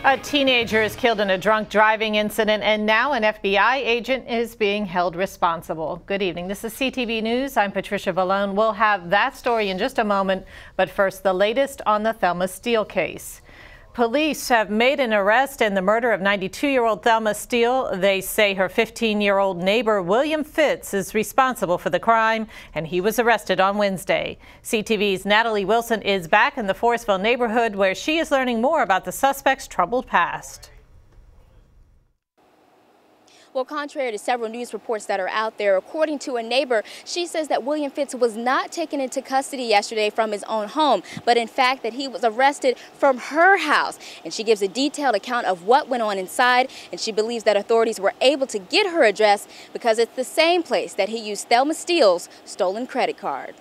A teenager is killed in a drunk driving incident, and now an FBI agent is being held responsible. Good evening. This is CTV News. I'm Patricia Vallone. We'll have that story in just a moment, but first, the latest on the Thelma Steele case. Police have made an arrest in the murder of 92-year-old Thelma Steele. They say her 15-year-old neighbor, William Fitz, is responsible for the crime, and he was arrested on Wednesday. CTV's Natalie Wilson is back in the Forestville neighborhood, where she is learning more about the suspect's troubled past. Well, contrary to several news reports that are out there, according to a neighbor, she says that William Fitz was not taken into custody yesterday from his own home, but in fact that he was arrested from her house. And she gives a detailed account of what went on inside, and she believes that authorities were able to get her address because it's the same place that he used Thelma Steele's stolen credit card.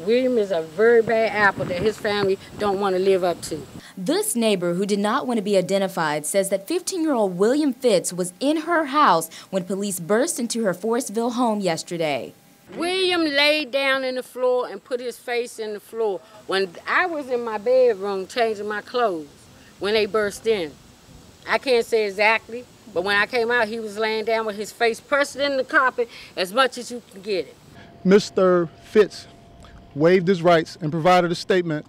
William is a very bad apple that his family don't want to live up to. This neighbor, who did not want to be identified, says that 15-year-old William Fitz was in her house when police burst into her Forestville home yesterday. William laid down in the floor and put his face in the floor. When I was in my bedroom changing my clothes when they burst in. I can't say exactly, but when I came out, he was laying down with his face pressed in the carpet as much as you can get it. Mr. Fitz waived his rights and provided a statement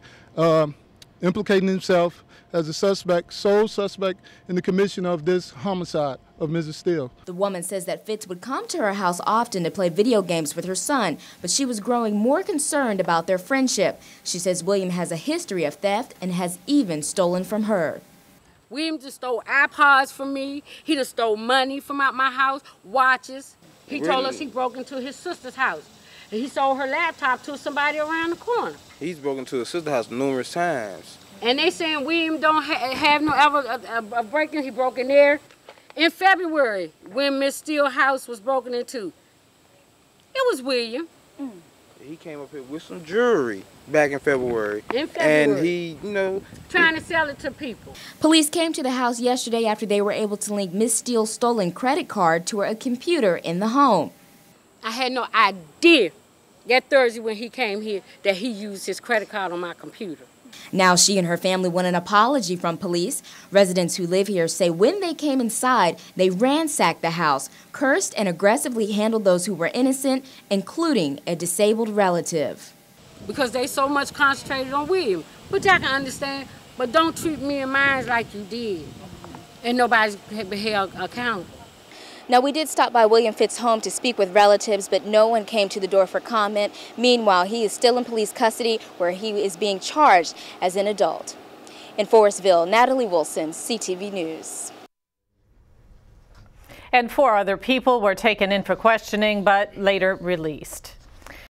implicating himself as the sole suspect in the commission of this homicide of Mrs. Steele. The woman says that Fitz would come to her house often to play video games with her son, but she was growing more concerned about their friendship. She says William has a history of theft and has even stolen from her. William just stole iPods from me. He just stole money from out my house, watches. He told us he broke into his sister's house. And he sold her laptop to somebody around the corner. He's broken into his sister's house numerous times. And they saying William don't have no ever break-in. He broke in there in February when Miss Steele's house was broken into. It was William. He came up here with some jewelry back in February. And he, trying to sell it to people. Police came to the house yesterday after they were able to link Miss Steele's stolen credit card to a computer in the home. I had no idea that Thursday when he came here that he used his credit card on my computer. Now she and her family want an apology from police. Residents who live here say when they came inside, they ransacked the house, cursed and aggressively handled those who were innocent, including a disabled relative. Because they so much concentrated on William, which I can understand, but don't treat me and mine like you did. And nobody's held accountable. Now, we did stop by William Fitz's home to speak with relatives, but no one came to the door for comment. Meanwhile, he is still in police custody, where he is being charged as an adult. In Forestville, Natalie Wilson, CTV News. And 4 other people were taken in for questioning, but later released.